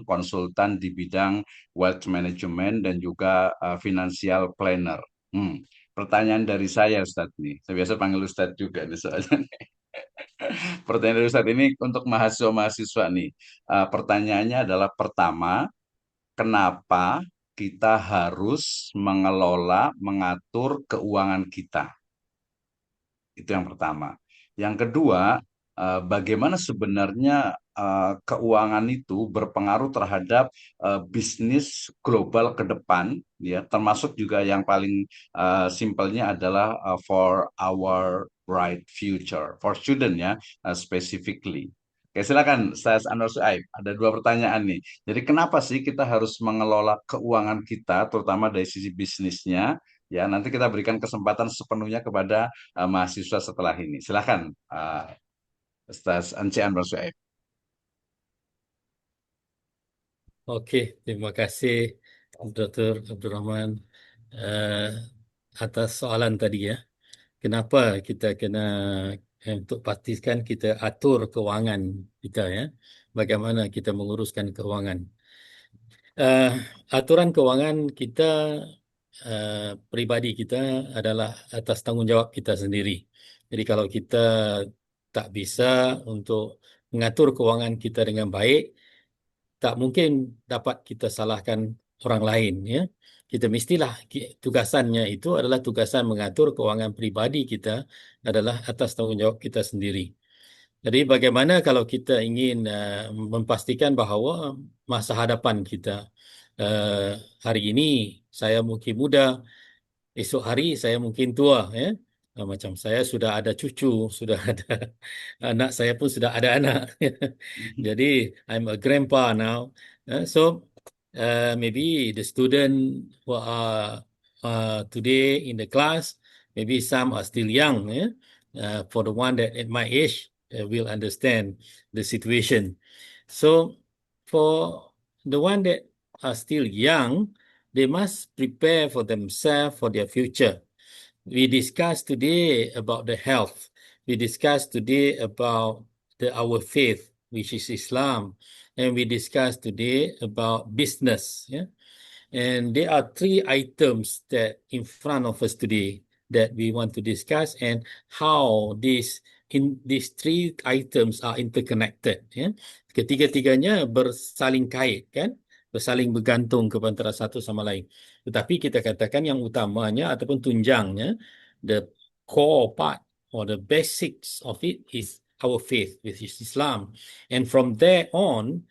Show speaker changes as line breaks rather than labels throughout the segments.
konsultan di bidang wealth management dan juga financial planner. Pertanyaan dari saya, Ustadz nih. Saya biasa panggil Ustadz juga nih soalnya. Pertanyaan dari Ustadz ini untuk mahasiswa-mahasiswa nih. Pertanyaannya adalah pertama, kenapa kita harus mengatur keuangan kita? Itu yang pertama. Yang kedua, bagaimana sebenarnya keuangan itu berpengaruh terhadap bisnis global ke depan, ya, termasuk juga yang paling simpelnya adalah for our bright future, for student ya, specifically. Oke, silakan, Ustaz Anwar Suaib. Ada dua pertanyaan nih. Jadi kenapa sih kita harus mengelola keuangan kita, terutama dari sisi bisnisnya? Ya, nanti kita berikan kesempatan sepenuhnya kepada mahasiswa setelah ini. Silakan, Ustaz Anci Anwar Suaib.
Oke, terima kasih Dr. Abdurrahman eh, atas soalan tadi ya. Kenapa kita kena untuk pastikan kita atur keuangan kita ya. Bagaimana kita menguruskan keuangan. Eh, Aturan keuangan kita pribadi kita adalah atas tanggungjawab kita sendiri. Jadi kalau kita tak bisa untuk mengatur keuangan kita dengan baik, tak mungkin dapat kita salahkan orang lain ya. Kita mestilah tugasannya itu adalah tugasan mengatur keuangan pribadi kita adalah atas tanggungjawab kita sendiri. Jadi bagaimana kalau kita ingin memastikan bahawa masa hadapan kita hari ini saya mungkin muda, esok hari saya mungkin tua ya. Macam saya sudah ada cucu, sudah ada anak, saya pun sudah ada anak. Jadi I'm a grandpa now. So maybe the student who are today in the class, maybe some are still young. Yeah? For the one that at my age will understand the situation. So for the one that are still young, they must prepare for themselves for their future. We discussed today about the health. We discussed today about our faith, which is Islam. And we discussed today about business. Yeah? And there are three items that in front of us today that we want to discuss and how these three items are interconnected. Ya. Ketiga-tiganya bersaling kait kan, bersaling bergantung kepada satu sama lain. Tetapi kita katakan yang utamanya ataupun tunjangnya, the core part or the basics of it is our faith, which is Islam. And from there on,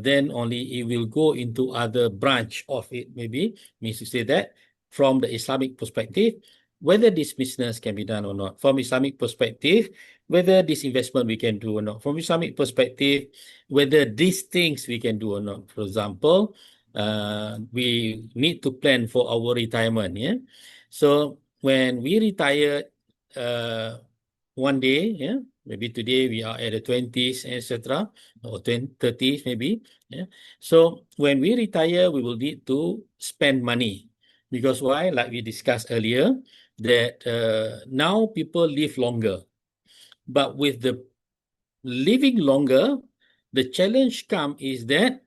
then only it will go into other branch of it, maybe, means to say that from the Islamic perspective, whether this business can be done or not. From Islamic perspective, whether this investment we can do or not. From Islamic perspective, whether these things we can do or not. For example, we need to plan for our retirement. Yeah. So when we retire one day, yeah, maybe today we are at the 20s, etc., or 30s maybe. Yeah. So when we retire, we will need to spend money. Because why? Like we discussed earlier, that now people live longer. But with the living longer, the challenge come is that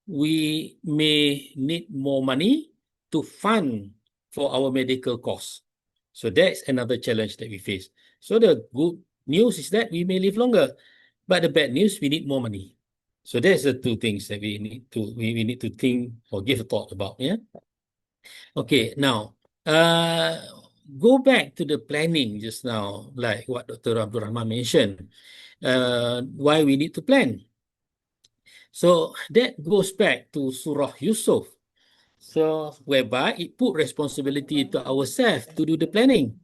we may need more money to fund for our medical costs. So that's another challenge that we face. So the good news is that we may live longer, but the bad news, we need more money. So that's the two things that we need to think or give a thought about. Yeah. Okay. Now, go back to the planning just now, like what Dr. Abdul Rahman mentioned. Why we need to plan? So that goes back to Surah Yusuf. So whereby it put responsibility to ourselves to do the planning.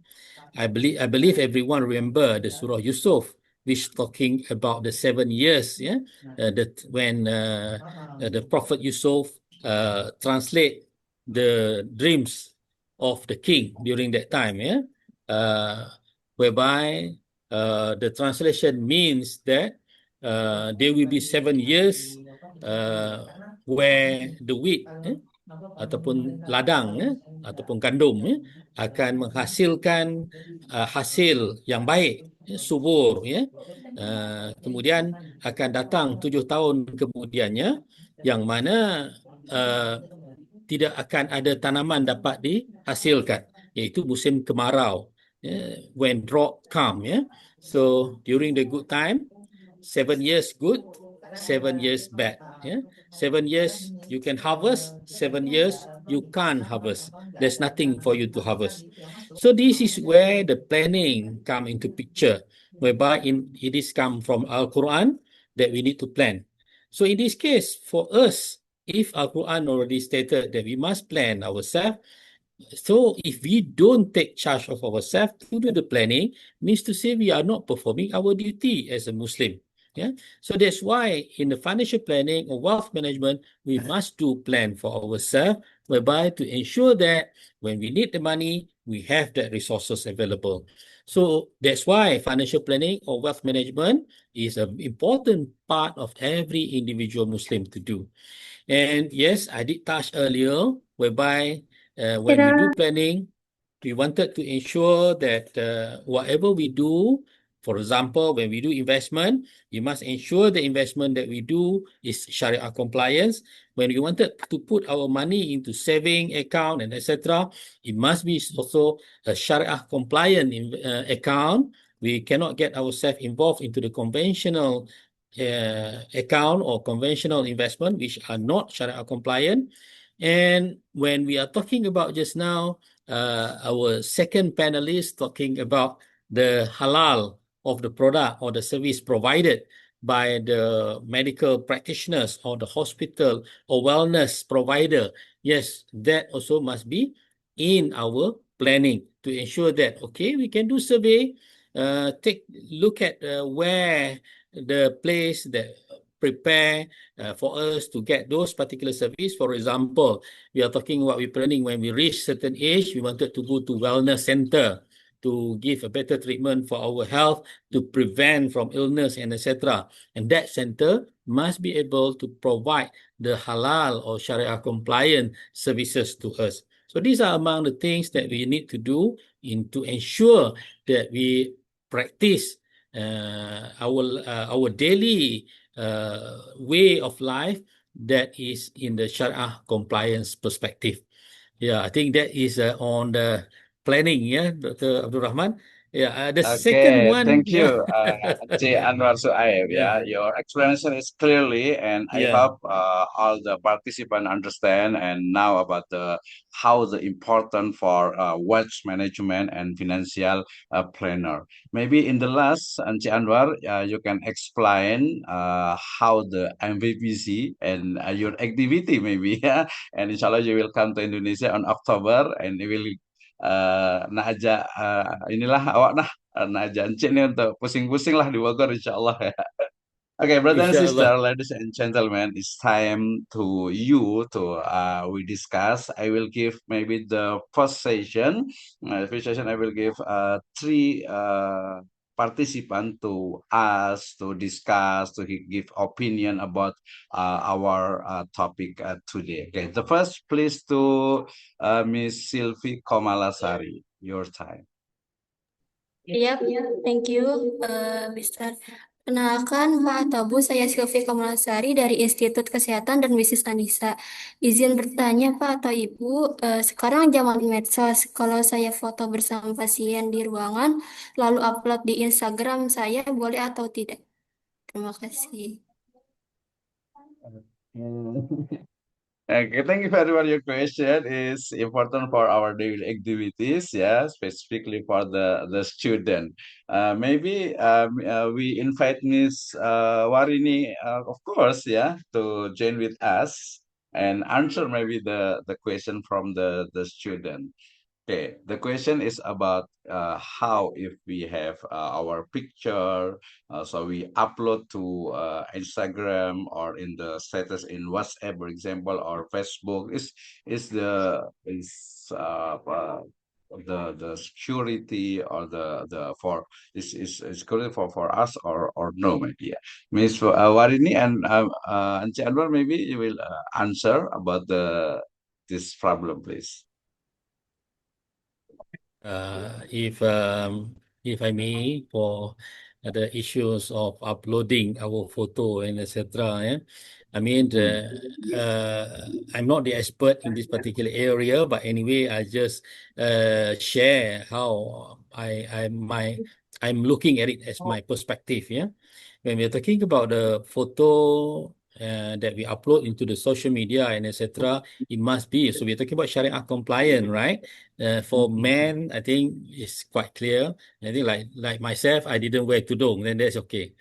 I believe everyone remember the Surah Yusuf, which talking about the 7 years, yeah, when the Prophet Yusuf translate the dreams of the king during that time, yeah, whereby the translation means that there will be 7 years where the wheat ataupun ladang ataupun gandum akan menghasilkan hasil yang baik, subur ya. Kemudian akan datang 7 tahun kemudiannya, yang mana uh, tidak akan ada tanaman dapat dihasilkan, iaitu musim kemarau. When drought come, so during the good time, 7 years good, 7 years bad. 7 years you can harvest, 7 years you can't harvest. There's nothing for you to harvest. So this is where the planning come into picture, whereby it is come from Al-Quran that we need to plan. So in this case, for us, if Al-Quran already stated that we must plan ourselves, so if we don't take charge of ourselves to do the planning, means to say we are not performing our duty as a Muslim. Yeah. So that's why in the financial planning or wealth management, we must do plan for ourselves, whereby to ensure that when we need the money, we have that resources available. So that's why financial planning or wealth management is an important part of every individual Muslim to do. And yes, I did touch earlier, whereby when we do planning, we wanted to ensure that whatever we do, for example, when we do investment, we must ensure the investment that we do is Sharia compliance. When we wanted to put our money into saving account and etc., it must be also a Sharia compliant account. We cannot get ourselves involved into the conventional account or conventional investment, which are not Sharia compliant. And when we are talking about just now, our second panelist talking about the halal of the product or the service provided by the medical practitioners or the hospital or wellness provider. Yes, that also must be in our planning to ensure that, okay, we can do survey, take look at where the place that prepare for us to get those particular service. For example, we are talking about we planning when we reach certain age, we wanted to go to wellness center to give a better treatment for our health, to prevent from illness and etc. And that center must be able to provide the halal or Sharia compliant services to us. So these are among the things that we need to do to ensure that we practice our daily way of life that is in the Sharia compliance perspective. Yeah, I think that is on the planning, yeah, Dr. Abdul Rahman. Yeah, the second
Okay,
one,
thank
yeah,
you, J. Anwar Suaib.
yeah,
Yeah, your explanation is clearly, and I
yeah.
hope all the participants understand and now about the how the important for wealth management and financial planner. Maybe in the last, J. Anwar, you can explain how the MVPC and your activity maybe, yeah, and inshallah you will come to Indonesia on October and you will nak ajak inilah awak nah nak ajak encik ni untuk pusing-pusing lah di Bogor insyaallah ya. Okay, brother and sister,
Inshallah.
ladies and gentlemen, it's time to you to we discuss. I will give maybe the first session. First session I will give three participants to us to discuss to give opinion about our topic today. Okay, the first, please to Miss Sylvie Komalasari. Your time.
Iya, thank you, Mister. Perkenalkan, Pak Tabu, saya Sylvie Kamalasari dari Institut Kesehatan dan Bisnis Anissa. Izin bertanya, Pak atau Ibu, sekarang zaman medsos, kalau saya foto bersama pasien di ruangan, lalu upload di Instagram saya, boleh atau tidak? Terima kasih.
Okay, thank you very much. Your question is important for our daily activities, yeah, specifically for the student. Maybe we invite Miss Warini, of course, yeah, to join with us and answer maybe the question from the student. Okay, the question is about how if we have our picture, so we upload to Instagram or in the status in WhatsApp, for example, or Facebook. Is the security or the for is security for us or no maybe, yeah. Miss Warini and Anci Anwar, maybe you will answer about the this problem, please.
If I may, for the issues of uploading our photo and etc. Yeah, I mean,
Hmm.
I'm not the expert in this particular area, but anyway, I just share how I'm looking at it as my perspective. Yeah, when we're talking about the photo. That we upload into the social media and etc. It must be so. We're talking about Sharia compliant, right? For men, I think it's quite clear. I think like myself, I didn't wear tudung, then that's okay.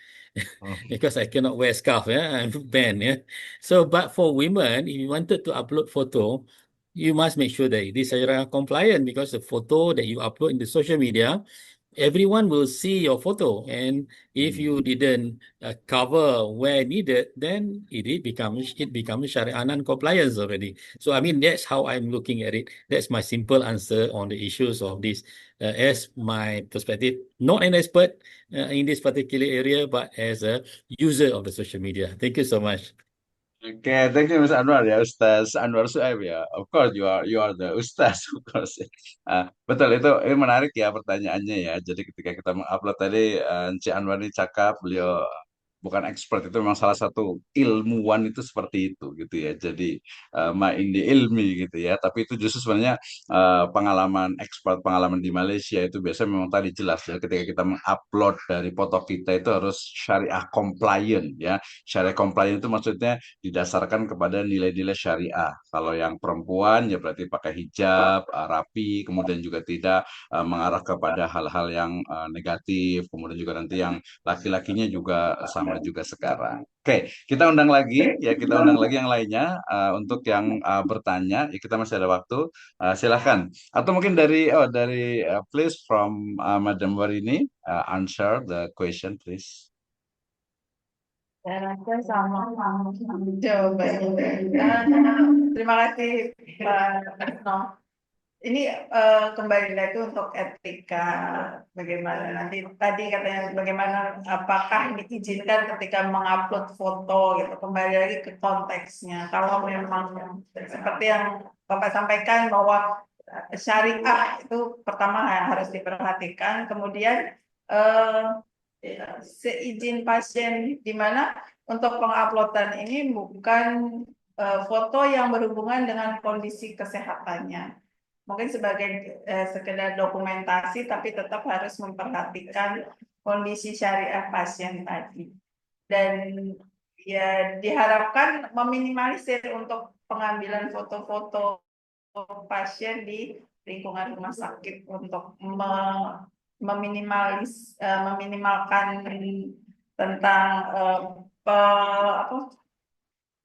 Oh.
Because I cannot wear scarf, yeah, I'm banned, yeah. So, but for women, if you wanted to upload photo, you must make sure that it is Sharia compliant because the photo that you upload in the social media, everyone will see your photo, and if
Hmm.
you didn't cover where needed, then it becomes Sharia non-compliance already. So, I mean, that's how I'm looking at it. That's my simple answer on the issues of this, as my perspective. Not an expert in this particular area, but as a user of the social media. Thank you so much.
Oke, thank you Mas Anwar ya, Ustaz Anwar Suhaib ya. Of course you are the Ustaz, of course. Betul itu menarik ya pertanyaannya ya. Jadi ketika kita mengupload tadi, Encik Anwar ini cakap, beliau bukan expert, itu memang salah satu ilmuwan itu seperti itu gitu ya. Jadi ma indi ilmi gitu ya. Tapi itu justru sebenarnya pengalaman expert, pengalaman di Malaysia itu biasanya memang tadi jelas ya, ketika kita mengupload dari foto kita itu harus syariah compliant ya. Syariah compliant itu maksudnya didasarkan kepada nilai-nilai syariah. Kalau yang perempuan ya berarti pakai hijab, rapi, kemudian juga tidak mengarah kepada hal-hal yang negatif, kemudian juga nanti yang laki-lakinya juga sama juga sekarang. Oke, kita undang lagi ya, kita undang lagi yang lainnya untuk yang bertanya. Ya, kita masih ada waktu. Silahkan. Atau mungkin dari please from Madam Warini, answer the question please.
Saya rasa sama jawabannya. Terima kasih Pak Retno. Ini kembali lagi untuk etika, bagaimana nanti tadi katanya bagaimana apakah diizinkan ketika mengupload foto gitu, kembali lagi ke konteksnya. Kalau memang seperti yang Bapak sampaikan bahwa syariah itu pertama yang harus diperhatikan, kemudian seizin pasien di mana untuk penguploadan ini bukan foto yang berhubungan dengan kondisi kesehatannya. Mungkin sebagai sekedar dokumentasi, tapi tetap harus memperhatikan kondisi syariah pasien tadi. Dan ya diharapkan meminimalisir untuk pengambilan foto-foto pasien di lingkungan rumah sakit untuk meminimalkan tentang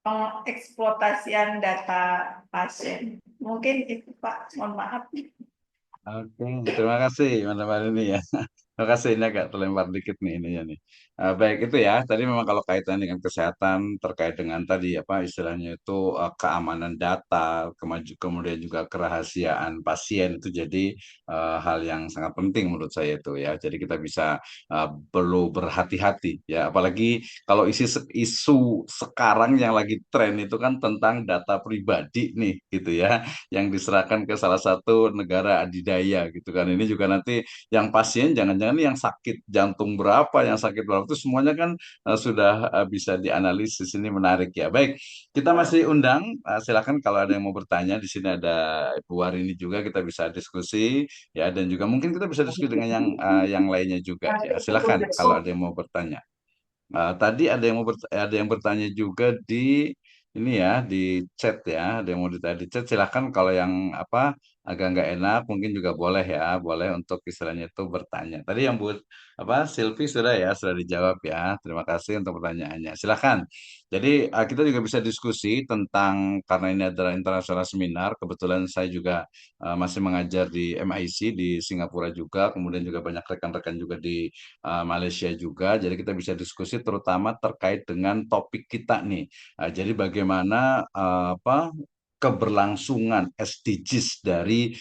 pengeksploitasian data pasien. Mungkin itu Pak, mohon maaf.
Oke, terima kasih Madam Warini ya. Terima kasih, ini agak terlempar dikit nih ininya nih. Baik itu ya, tadi memang kalau kaitan dengan kesehatan terkait dengan tadi apa istilahnya itu keamanan data, kemudian juga kerahasiaan pasien itu jadi hal yang sangat penting menurut saya itu ya. Jadi kita bisa perlu berhati-hati ya, apalagi kalau isu sekarang yang lagi tren itu kan tentang data pribadi nih gitu ya, yang diserahkan ke salah satu negara adidaya gitu kan. Ini juga nanti yang pasien jangan-jangan yang sakit jantung berapa, yang sakit berapa itu semuanya kan sudah bisa dianalisis. Ini menarik ya. Baik, kita masih undang. Silakan kalau ada yang mau bertanya. Di sini ada Ibu Warini juga, kita bisa diskusi ya, dan juga mungkin kita bisa diskusi dengan yang lainnya juga ya. Silakan kalau ada yang mau bertanya. Tadi ada yang bertanya juga di ini ya, di chat ya, ada yang mau ditanya di chat. Silahkan kalau yang apa agak nggak enak mungkin juga boleh ya, boleh untuk istilahnya itu bertanya. Tadi yang buat apa Silvi sudah ya, sudah dijawab ya. Terima kasih untuk pertanyaannya. Silahkan. Jadi kita juga bisa diskusi tentang, karena ini adalah internasional seminar. Kebetulan saya juga masih mengajar di MIC di Singapura juga, kemudian juga banyak rekan-rekan juga di Malaysia juga. Jadi kita bisa diskusi terutama terkait dengan topik kita nih. Jadi bagaimana apa keberlangsungan SDGs dari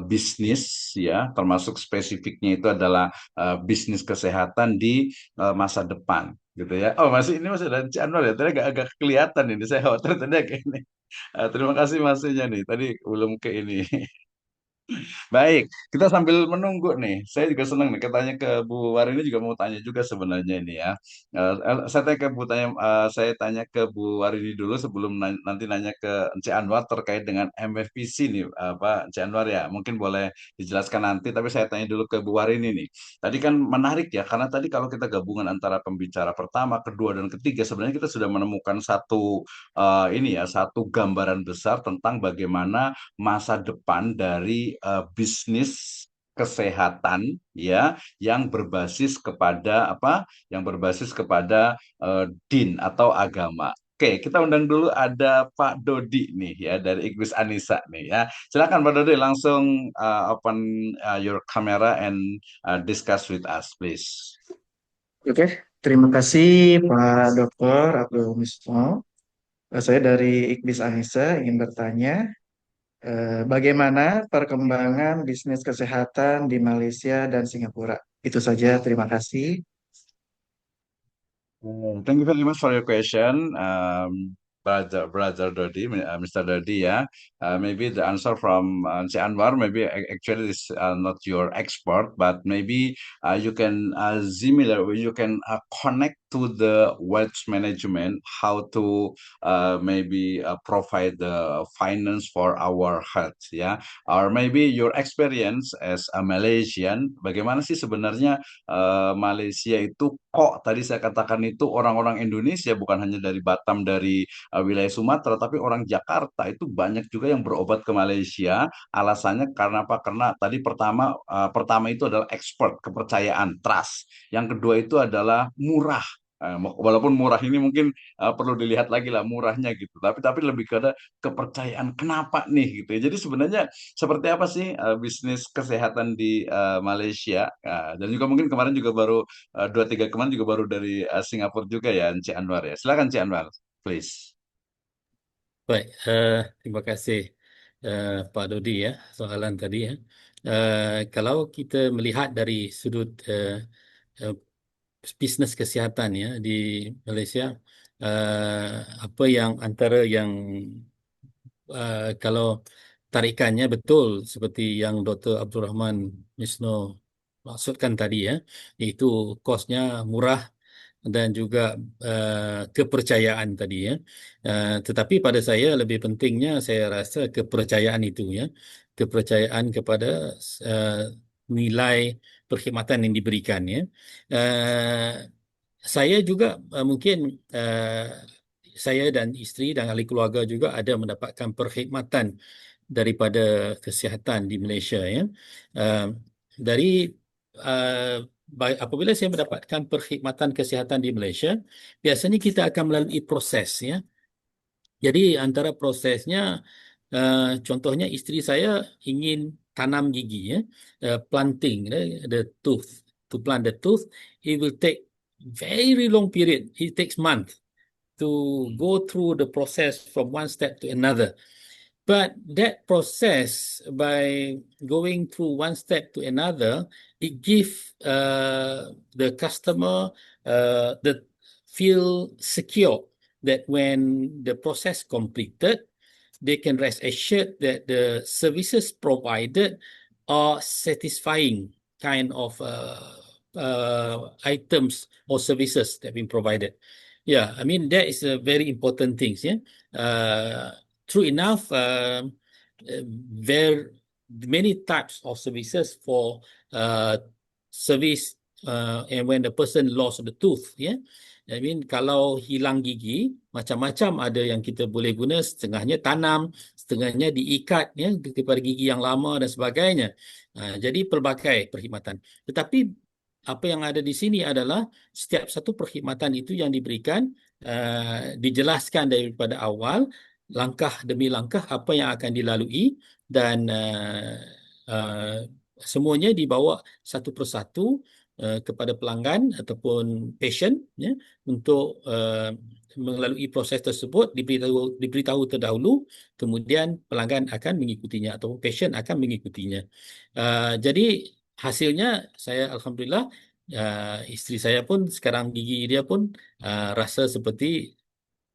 bisnis ya, termasuk spesifiknya itu adalah bisnis kesehatan di masa depan gitu ya. Oh masih ini masih ada Cik Anwar ya, tadi agak kelihatan ini, saya khawatir tadi kayak ini. Terima kasih masnya nih, tadi belum ke ini. Baik, kita sambil menunggu nih. Saya juga senang nih. Katanya ke Bu Warini juga mau tanya juga sebenarnya ini ya. Saya tanya ke saya tanya ke Bu Warini dulu sebelum nanti nanya ke Encik Anwar terkait dengan MFPC nih, apa Encik Anwar ya. Mungkin boleh dijelaskan nanti, tapi saya tanya dulu ke Bu Warini nih. Tadi kan menarik ya, karena tadi kalau kita gabungan antara pembicara pertama, kedua, dan ketiga, sebenarnya kita sudah menemukan satu ini ya, satu gambaran besar tentang bagaimana masa depan dari bisnis kesehatan ya yang berbasis kepada apa? Yang berbasis kepada din atau agama. Oke, kita undang dulu ada Pak Dodi nih ya dari Iqbis Anissa nih ya. Silakan Pak Dodi langsung open your camera and discuss with us, please.
Oke, terima kasih Pak Dr. Abdul Misno. Saya dari Iqbis Anissa ingin bertanya, bagaimana perkembangan bisnis kesehatan di Malaysia dan Singapura? Itu saja, terima kasih.
Thank you very much for your question, Brother Dodi, Mr. Dodi. Yeah, maybe the answer from Encik Anwar, maybe actually is not your expert, but maybe you can you can connect to the wealth management, how to maybe provide the finance for our health, ya. Or maybe your experience as a Malaysian, bagaimana sih sebenarnya Malaysia itu kok tadi saya katakan itu orang-orang Indonesia bukan hanya dari Batam, dari wilayah Sumatera, tapi orang Jakarta itu banyak juga yang berobat ke Malaysia. Alasannya karena apa? Karena tadi pertama itu adalah expert, kepercayaan, trust. Yang kedua itu adalah murah. Walaupun murah ini mungkin perlu dilihat lagi lah murahnya gitu. Tapi lebih ke kepercayaan kenapa nih gitu ya. Jadi sebenarnya seperti apa sih bisnis kesehatan di Malaysia? Dan juga mungkin kemarin juga baru dua tiga kemarin juga baru dari Singapura juga ya, Encik Anwar ya. Silakan Encik Anwar, please.
Baik, terima kasih Pak Dodi ya soalan tadi ya. Kalau kita melihat dari sudut eh, bisnes kesihatan ya di Malaysia, apa yang antara yang kalau tarikannya betul seperti yang Dr. Abdul Rahman Misno maksudkan tadi ya, iaitu kosnya murah dan juga kepercayaan tadi ya. Tetapi pada saya lebih pentingnya saya rasa kepercayaan itu ya, kepercayaan kepada uh, nilai perkhidmatan yang diberikan ya. Uh, saya juga mungkin saya dan isteri dan ahli keluarga juga ada mendapatkan perkhidmatan daripada kesihatan di Malaysia ya. Uh, dari apabila saya mendapatkan perkhidmatan kesihatan di Malaysia, biasanya kita akan melalui proses ya. Jadi antara prosesnya, contohnya isteri saya ingin tanam gigi ya, planting the tooth, to plant the tooth, it will take very long period. It takes month to go through the process from one step to another. But that process, by going through one step to another, it gives the customer the feel secure that when the process completed, they can rest assured that the services provided are satisfying kind of items or services that have been provided. Yeah, I mean that is a very important thing. Yeah, true enough, there many types of services for service and when the person lost the tooth. Yeah, I mean kalau hilang gigi macam-macam, ada yang kita boleh guna, setengahnya tanam, setengahnya diikat ya kepada gigi yang lama dan sebagainya. Jadi pelbagai perkhidmatan. Tetapi apa yang ada di sini adalah setiap satu perkhidmatan itu yang diberikan dijelaskan daripada awal, langkah demi langkah apa yang akan dilalui, dan semuanya dibawa satu persatu kepada pelanggan ataupun patient ya, untuk melalui proses tersebut diberitahu terdahulu, kemudian pelanggan akan mengikutinya atau patient akan mengikutinya. Jadi hasilnya saya alhamdulillah, isteri saya pun sekarang gigi dia pun rasa seperti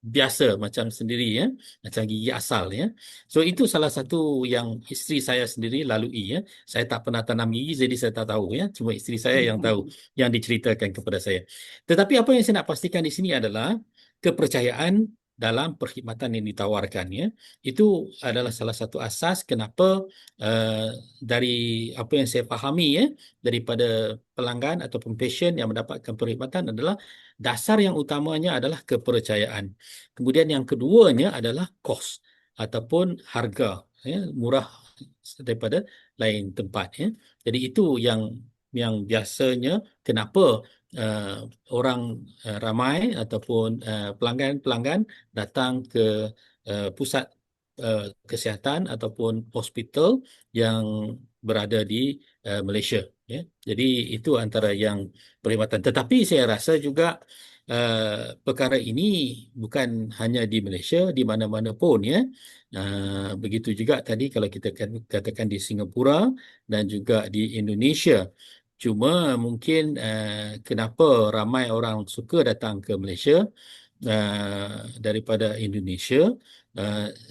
biasa macam sendiri ya, macam gigi asal ya. So itu salah satu yang isteri saya sendiri lalui ya. Saya tak pernah tanam gigi jadi saya tak tahu ya. Cuma isteri saya yang tahu, yang diceritakan kepada saya. Tetapi apa yang saya nak pastikan di sini adalah kepercayaan dalam perkhidmatan yang ditawarkan ya. Itu adalah salah satu asas kenapa dari apa yang saya fahami ya, daripada pelanggan ataupun pasien yang mendapatkan perkhidmatan adalah dasar yang utamanya adalah kepercayaan. Kemudian yang keduanya adalah kos ataupun harga ya, murah daripada lain tempat ya. Jadi itu yang biasanya kenapa uh, orang ramai ataupun pelanggan-pelanggan datang ke pusat kesihatan ataupun hospital yang berada di Malaysia ya. Jadi itu antara yang perkhidmatan. Tetapi saya rasa juga perkara ini bukan hanya di Malaysia, di mana-mana pun ya. Begitu juga tadi kalau kita katakan di Singapura dan juga di Indonesia. Cuma mungkin kenapa ramai orang suka datang ke Malaysia daripada Indonesia,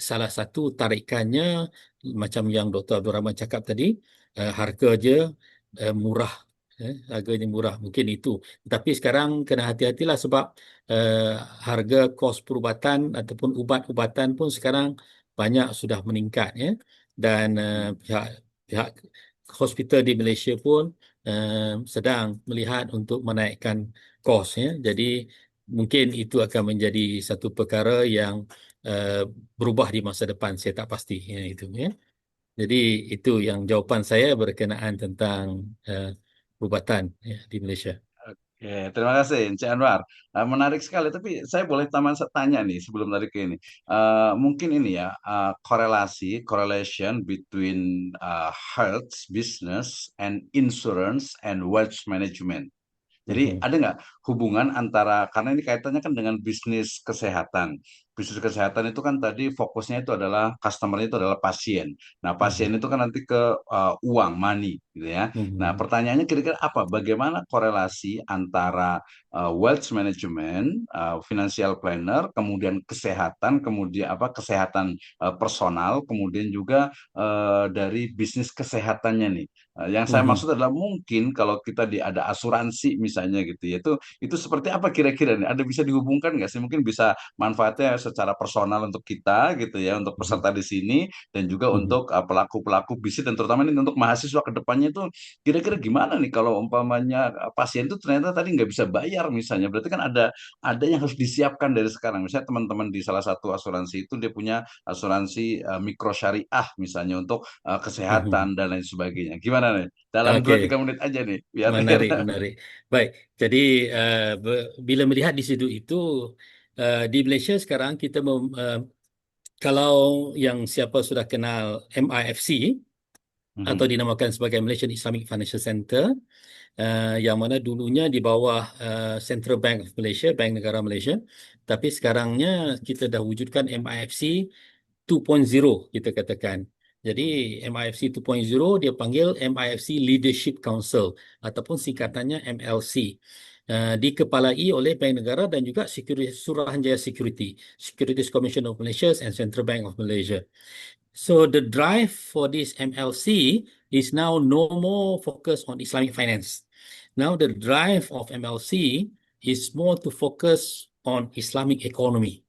salah satu tarikannya macam yang Dr. Abdul Rahman cakap tadi, harga dia murah. Harganya murah, mungkin itu. Tapi sekarang kena hati-hatilah sebab eh, harga kos perubatan ataupun ubat-ubatan pun sekarang banyak sudah meningkat ya. Dan pihak pihak hospital di Malaysia pun sedang melihat untuk menaikkan kos ya. Jadi mungkin itu akan menjadi satu perkara yang berubah di masa depan. Saya tak pasti ya, itu ya. Jadi itu yang jawapan saya berkenaan tentang perubatan ya, di Malaysia.
Oke, terima kasih, Encik Anwar. Menarik sekali, tapi saya boleh tanya nih sebelum tadi ke ini. Mungkin ini ya, correlation between health, business, and insurance and wealth management. Jadi ada nggak hubungan antara, karena ini kaitannya kan dengan bisnis kesehatan. Bisnis kesehatan itu kan tadi fokusnya itu adalah customer itu adalah pasien. Nah, pasien itu kan nanti ke uang, money gitu ya. Nah, pertanyaannya kira-kira apa? Bagaimana korelasi antara wealth management, financial planner, kemudian kesehatan, kemudian apa kesehatan personal, kemudian juga dari bisnis kesehatannya nih. Yang saya maksud adalah mungkin kalau kita ada asuransi misalnya gitu ya, itu seperti apa kira-kira nih? Ada bisa dihubungkan nggak sih? Mungkin bisa manfaatnya secara personal untuk kita gitu ya, untuk peserta di sini dan juga untuk pelaku-pelaku bisnis dan terutama ini untuk mahasiswa ke depannya itu kira-kira gimana nih kalau umpamanya pasien itu ternyata tadi nggak bisa bayar misalnya, berarti kan ada yang harus disiapkan dari sekarang. Misalnya teman-teman di salah satu asuransi itu dia punya asuransi mikro syariah misalnya untuk kesehatan dan lain sebagainya. Gimana nih? Dalam dua
Oke,
tiga menit aja nih, biar
menarik, menarik. Baik, jadi bila melihat di situ itu di Malaysia sekarang kita kalau yang siapa sudah kenal MIFC atau dinamakan sebagai Malaysian Islamic Financial Center, yang mana dulunya di bawah Central Bank of Malaysia, Bank Negara Malaysia, tapi sekarangnya kita dah wujudkan MIFC 2.0 kita katakan. Jadi MIFC 2.0 dia panggil MIFC Leadership Council ataupun singkatannya MLC. Dikepalai oleh Bank Negara dan juga Suruhanjaya Security, Securities Commission of Malaysia and Central Bank of Malaysia. So the drive for this MLC is now no more focused on Islamic finance. Now the drive of MLC is more to focus on Islamic economy.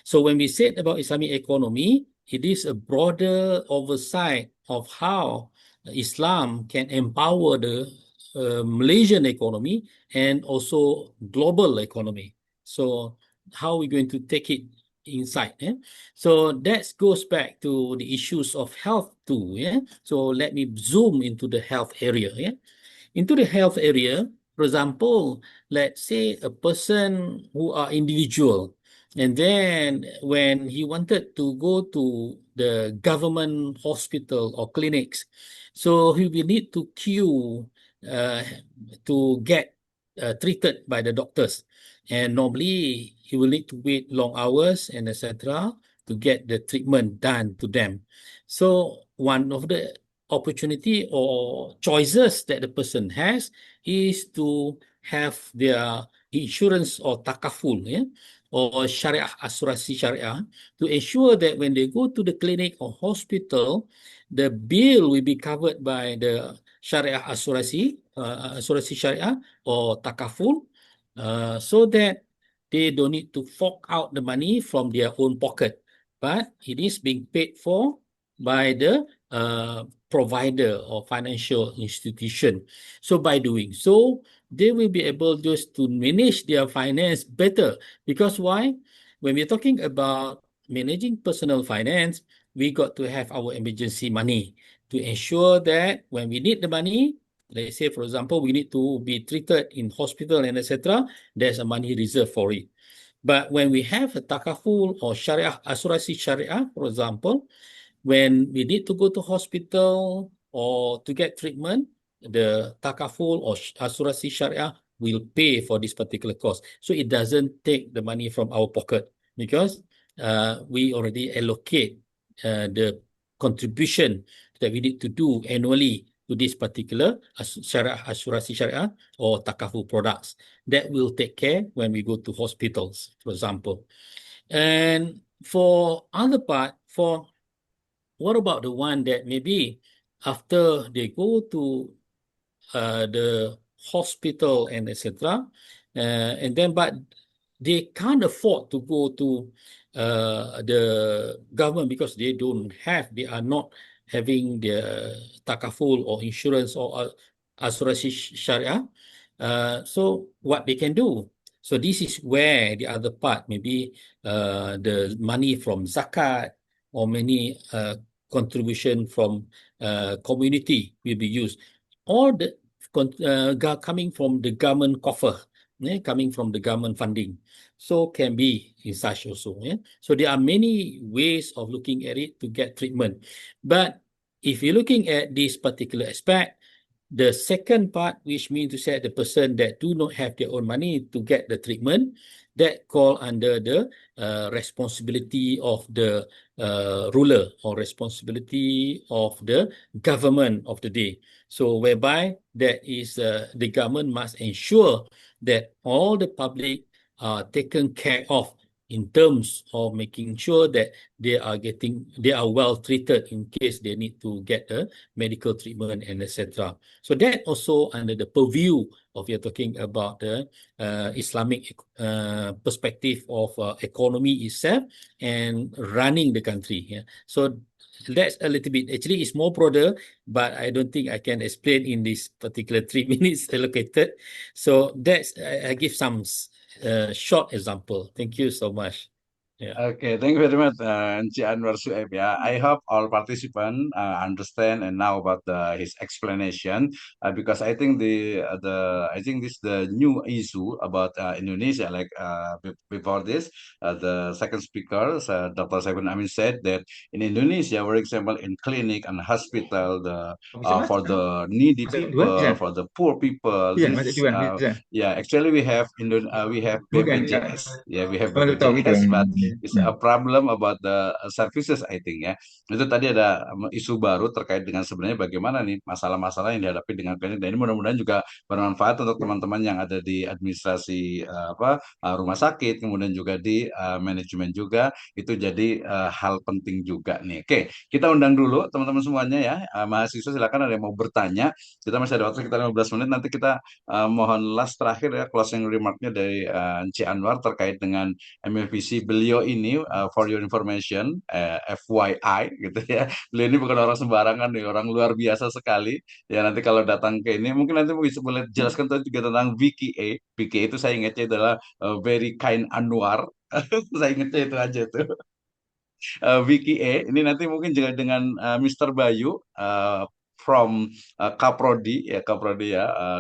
So when we said about Islamic economy, it is a broader oversight of how Islam can empower the Malaysian economy and also global economy. So how are we going to take it inside? So that goes back to the issues of health too. So let me zoom into the health area. Into the health area, for example, let's say a person who are individual, and then when he wanted to go to the government hospital or clinics, so he will need to queue to get treated by the doctors. And normally he will need to wait long hours and etc. to get the treatment done to them. So one of the opportunity or choices that the person has is to have their insurance or takaful or Syariah Asuransi Syariah to ensure that when they go to the clinic or hospital, the bill will be covered by the Syariah Asuransi Syariah or Takaful, so that they don't need to fork out the money from their own pocket, but it is being paid for by the provider or financial institution. So by doing so, they will be able just to manage their finance better. Because why? When we're talking about managing personal finance, we got to have our emergency money to ensure that when we need the money, let's say, for example, we need to be treated in hospital and etc., there's a money reserved for it. But when we have a takaful or Syariah, Asuransi Syariah, for example, when we need to go to hospital or to get treatment, the takaful or asuransi syariah will pay for this particular cost. So it doesn't take the money from our pocket because we already allocate the contribution that we need to do annually to this particular syariah, asuransi syariah or takaful products. That will take care when we go to hospitals, for example. And for other part, what about the one that maybe after they go to the hospital and etc., and then but they can't afford to go to the government because they are not having the takaful or insurance or asuransi syariah. So what they can do? So this is where the other part, maybe the money from zakat or many contribution from community will be used, or the coming from the government coffer, coming from the government funding. So can be in such also. So there are many ways of looking at it to get treatment. But if you're looking at this particular aspect, the second part, which means to say the person that do not have their own money to get the treatment, that fall under the responsibility of the ruler or responsibility of the government of the day. So whereby that is the government must ensure that all the public are taken care of in terms of making sure that they are well treated in case they need to get a medical treatment and etc. So that also under the purview of you're talking about the Islamic perspective of economy itself and running the country. Yeah. So that's a little bit, actually it's more broader, but I don't think I can explain in this particular 3 minutes allocated. So that's, I give some short example. Thank you so much. Yeah.
Okay, thank you very much, Encik Anwar Sueb. Yeah, I hope all participants understand and know about his explanation, because I think I think this the new issue about Indonesia. Like before this, the second speaker, Dr. Saiful Amin, said that in Indonesia, for example, in clinic and hospital, for the needy people, for the poor people, yeah, actually we have BPJS. Yeah, we have BPJS, but it's a problem about the services, I think ya. Itu tadi ada isu baru terkait dengan sebenarnya bagaimana nih masalah-masalah yang dihadapi dengan klinik. Dan ini mudah-mudahan juga bermanfaat untuk teman-teman yang ada di administrasi rumah sakit, kemudian juga di manajemen juga. Itu jadi hal penting juga nih. Oke, kita undang dulu teman-teman semuanya ya. Mahasiswa silakan ada yang mau bertanya. Kita masih ada waktu sekitar 15 menit. Nanti kita mohon last terakhir ya, closing remarknya dari Encik Anwar terkait dengan MFVC beliau ini, for your information, FYI gitu ya. Beliau ini bukan orang sembarangan nih, orang luar biasa sekali. Ya nanti kalau datang ke ini, mungkin nanti bisa boleh jelaskan juga tentang VKA. VKA itu saya ingatnya adalah Very Kind Anwar. Saya ingatnya itu aja tuh. VKA ini nanti mungkin juga dengan Mr. Bayu from Kaprodi ya,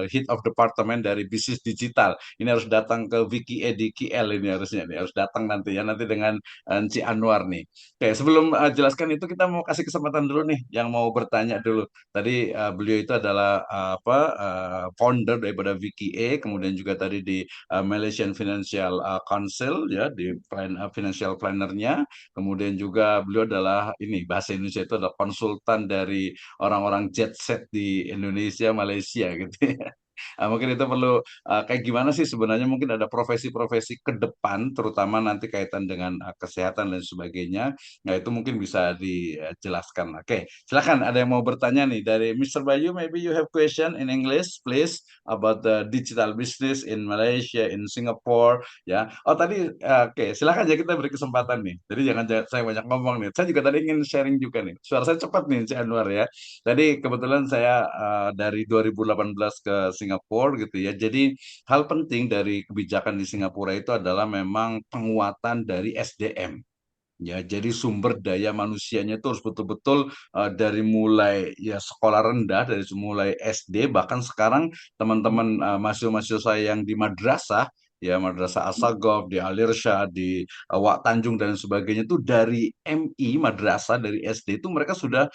Head of Department dari bisnis digital. Ini harus datang ke VKA di KL ini harusnya nih, harus datang nanti ya, nanti dengan Ci Anwar nih. Oke, sebelum jelaskan itu kita mau kasih kesempatan dulu nih yang mau bertanya dulu. Tadi beliau itu adalah founder daripada VKA, kemudian juga tadi di Malaysian Financial Council ya, di financial planner-nya. Kemudian juga beliau adalah ini bahasa Indonesia itu adalah konsultan dari orang-orang jet set di Indonesia, Malaysia gitu ya. Mungkin itu perlu kayak gimana sih sebenarnya mungkin ada profesi-profesi ke depan, terutama nanti kaitan dengan kesehatan dan sebagainya. Nah itu mungkin bisa dijelaskan. Oke, silakan ada yang mau bertanya nih dari Mr. Bayu. Maybe you have question in English, please, about the digital business in Malaysia, in Singapore. Ya, oh tadi oke, silakan ya kita beri kesempatan nih. Jadi jangan saya banyak ngomong nih. Saya juga tadi ingin sharing juga nih. Suara saya cepat nih, si Anwar ya. Tadi kebetulan saya dari 2018 ke Singapura gitu ya. Jadi hal penting dari kebijakan di Singapura itu adalah memang penguatan dari SDM. Ya, jadi sumber daya manusianya itu harus betul-betul dari mulai ya sekolah rendah, dari mulai SD, bahkan sekarang teman-teman mahasiswa-mahasiswa saya yang di madrasah, ya madrasah Assagoff, di Al-Irsyad, di Wak Tanjung dan sebagainya itu dari MI madrasah dari SD itu mereka sudah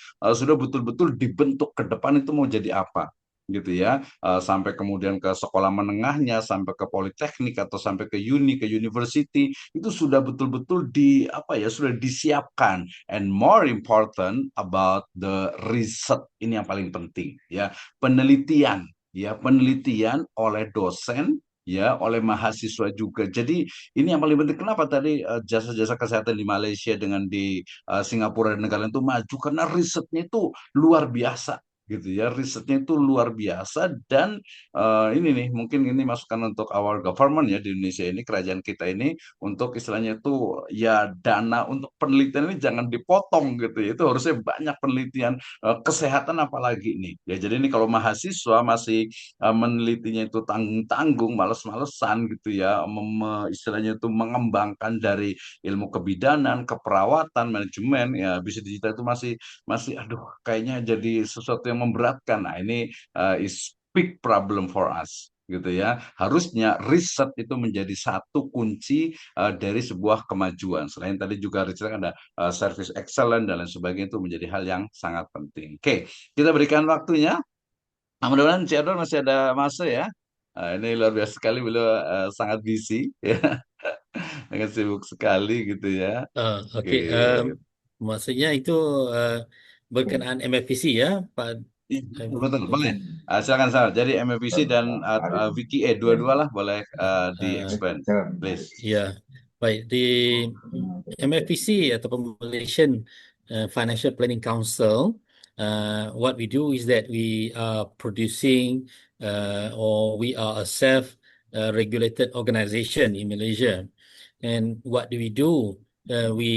betul-betul dibentuk ke depan itu mau jadi apa gitu ya. Sampai kemudian ke sekolah menengahnya, sampai ke politeknik atau sampai ke ke university itu sudah betul-betul apa ya sudah disiapkan, and more important about the research, ini yang paling penting ya, penelitian oleh dosen ya, oleh mahasiswa juga. Jadi ini yang paling penting. Kenapa tadi jasa-jasa kesehatan di Malaysia dengan di Singapura dan negara lain itu maju, karena risetnya itu luar biasa gitu ya, risetnya itu luar biasa. Dan ini nih mungkin ini masukan untuk our government ya di Indonesia ini, kerajaan kita ini, untuk istilahnya itu ya dana untuk penelitian ini jangan dipotong gitu ya, itu harusnya banyak penelitian kesehatan apalagi nih ya. Jadi ini kalau mahasiswa masih menelitinya itu tanggung-tanggung, males-malesan gitu ya, istilahnya itu mengembangkan dari ilmu kebidanan, keperawatan, manajemen ya, bisnis digital itu masih masih aduh kayaknya jadi sesuatu yang memberatkan. Nah ini is big problem for us gitu ya. Harusnya riset itu menjadi satu kunci dari sebuah kemajuan. Selain tadi juga riset ada service excellent dan lain sebagainya, itu menjadi hal yang sangat penting. Oke, kita berikan waktunya. Mudah-mudahan si Ardon masih ada masa ya. Ini luar biasa sekali, beliau sangat busy ya, sangat sibuk sekali gitu ya. Oke.
Oke, maksudnya itu berkenaan MFVC ya, Pak.
Iya, betul, boleh. Silakan Sal. Jadi MFVC dan Wiki dua-dua lah boleh di-expand, please.
Ya, baik. Di MFVC atau Malaysian Financial Planning Council, what we do is that we are producing or we are a self-regulated organization in Malaysia. And what do we do? We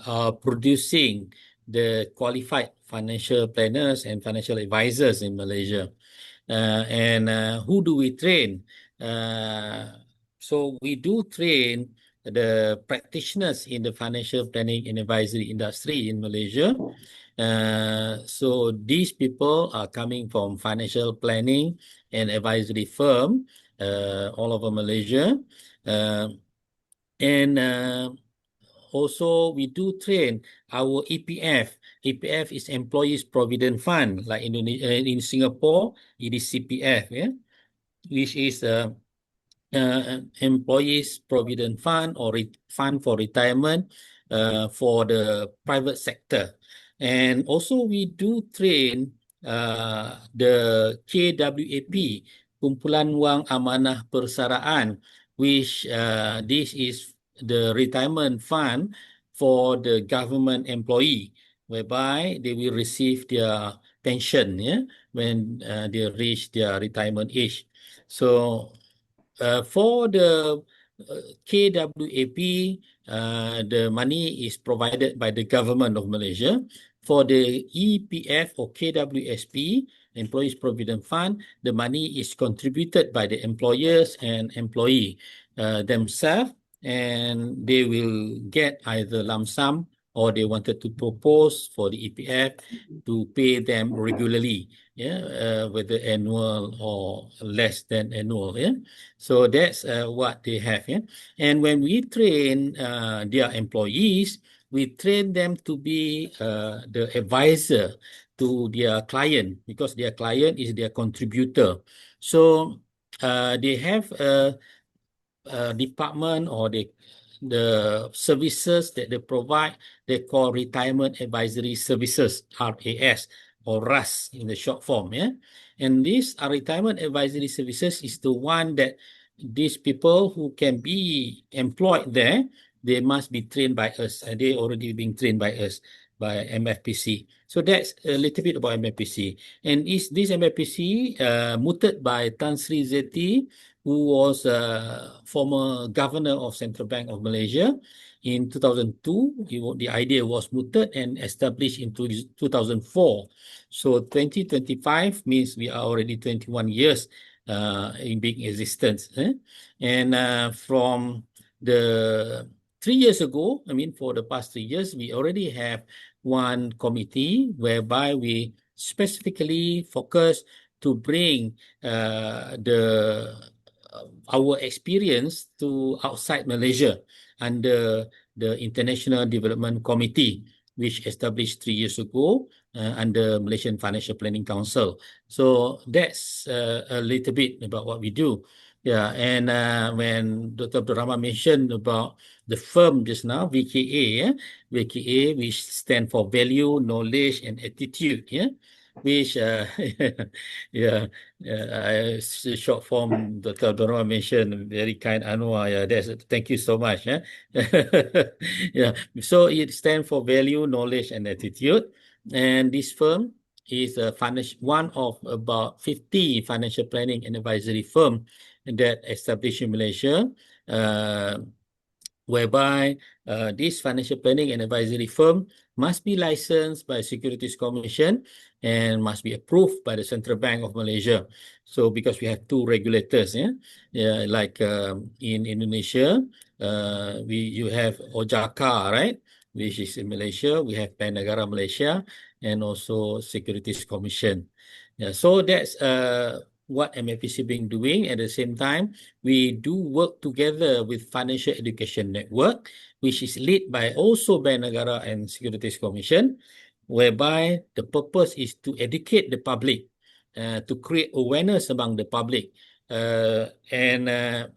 are producing the qualified financial planners and financial advisors in Malaysia. And who do we train? So we do train the practitioners in the financial planning and advisory industry in Malaysia. So these people are coming from financial planning and advisory firm all over Malaysia. And also we do train our EPF. EPF is Employees Provident Fund, like in Singapore, it is CPF, yeah, which is Employees Provident Fund or fund for retirement for the private sector. And also we do train the KWAP, Kumpulan Wang Amanah Persaraan, which this is the retirement fund for the government employee, whereby they will receive their pension, yeah, when they reach their retirement age. So for the KWAP, the money is provided by the government of Malaysia. For the EPF or KWSP, Employees Provident Fund, the money is contributed by the employers and employee themselves, and they will get either lump sum or they wanted to propose for the EPF to pay them regularly, yeah, whether annual or less than annual, yeah. So that's what they have, yeah. And when we train their employees, we train them to be the advisor to their client, because their client is their contributor. So they have a department or the services that they provide, they call Retirement Advisory Services, RAS. or RAS in the short form. Yeah, and these retirement advisory services is the one that these people who can be employed there, they must be trained by us. They already being trained by us by MFPC. So that's a little bit about MFPC. And is this MFPC mooted by Tan Sri Zeti, who was former governor of Central Bank of Malaysia in 2002. The idea was mooted and established in 2004. So 2025 means we are already 21 years in being existence. And from the 3 years ago, I mean, for the past 3 years, we already have one committee whereby we specifically focus to bring our experience to outside Malaysia under the International Development Committee, which established 3 years ago under Malaysian Financial Planning Council. So that's a little bit about what we do. Yeah, and when Dr. Abdul Rahman mentioned about the firm just now, VKA, VKA, which stand for Value, Knowledge, and Attitude, which, yeah, short form, Dr. Abdul Rahman mentioned, very kind Anwar, thank you so much. Yeah, so it stands for Value, Knowledge, and Attitude, and this firm is one of about 50 financial planning and advisory firm that established in Malaysia, whereby this financial planning and advisory firm must be licensed by Securities Commission and must be approved by the Central Bank of Malaysia. So because we have two regulators, like in Indonesia, you have OJK, right, which is in Malaysia. We have Bank Negara Malaysia and also Securities Commission. Yeah, so that's what MFPC been doing. At the same time, we do work together with Financial Education Network, which is led by also Bank Negara and Securities Commission, whereby the purpose is to educate the public, to create awareness among the public. And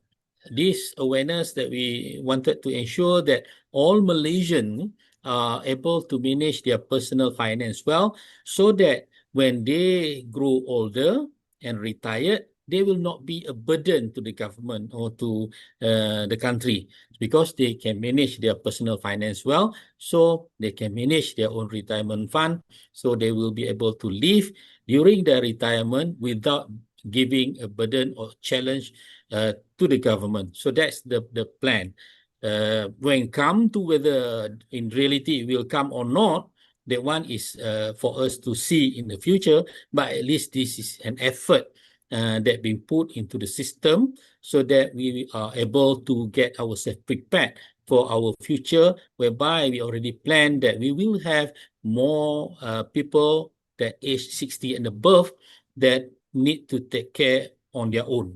this awareness that we wanted to ensure that all Malaysians are able to manage their personal finance well, so that when they grow older and retired, they will not be a burden to the government or to the country, because they can manage their personal finance well, so they can manage their own retirement fund, so they will be able to live during their retirement without giving a burden or challenge to the government. So that's the plan. When come to whether in reality it will come or not, that one is for us to see in the future, but at least this is an effort that been put into the system so that we are able to get ourselves prepared for our future, whereby we already plan that we will have more people that age 60 and above that need to take care on their own,